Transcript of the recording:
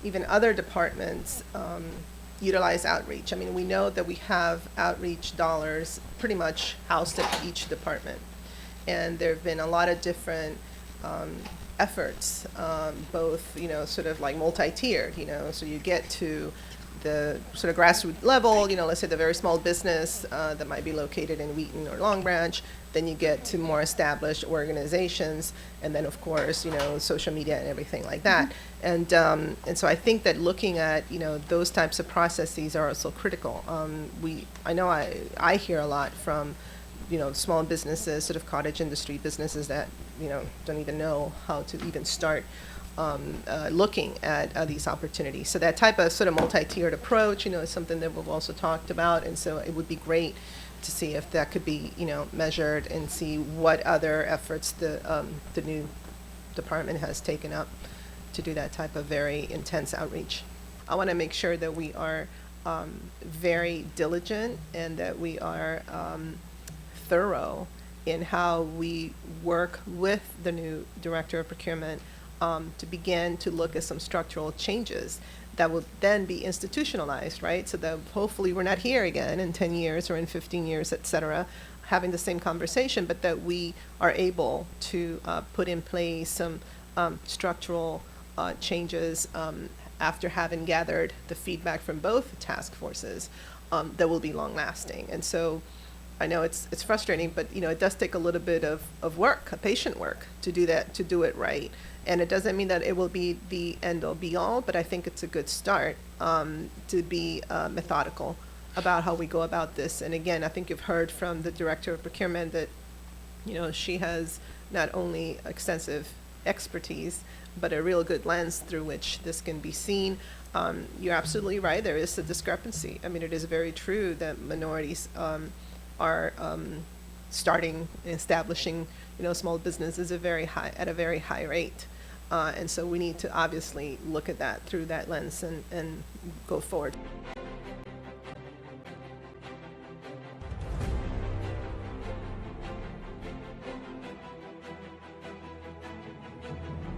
even other departments utilize outreach. I mean, we know that we have outreach dollars pretty much housed at each department. And there have been a lot of different efforts, both, sort of like multi-tiered, so you get to the sort of grassroots level, let's say the very small business that might be located in Wheaton or Long Branch, then you get to more established organizations, and then of course, social media and everything like that. And so I think that looking at, those types of processes are also critical. I know I hear a lot from, small businesses, sort of cottage industry businesses that, don't even know how to even start looking at these opportunities. So that type of sort of multi-tiered approach, is something that we've also talked about, and so it would be great to see if that could be, measured and see what other efforts the new department has taken up to do that type of very intense outreach. I want to make sure that we are very diligent and that we are thorough in how we work with the new director of procurement to begin to look at some structural changes that will then be institutionalized, right? So that hopefully we're not here again in 10 years or in 15 years, et cetera, having the same conversation, but that we are able to put in place some structural changes after having gathered the feedback from both task forces that will be long lasting. And so I know it's frustrating, but it does take a little bit of work, patient work, to do that, to do it right. And it doesn't mean that it will be the end all be all, but I think it's a good start to be methodical about how we go about this. And again, I think you've heard from the director of procurement that she has not only extensive expertise, but a real good lens through which this can be seen. You're absolutely right. There is a discrepancy. I mean, it is very true that minorities are starting and establishing, small businesses at a very high rate. And so we need to obviously look at that through that lens and go forward.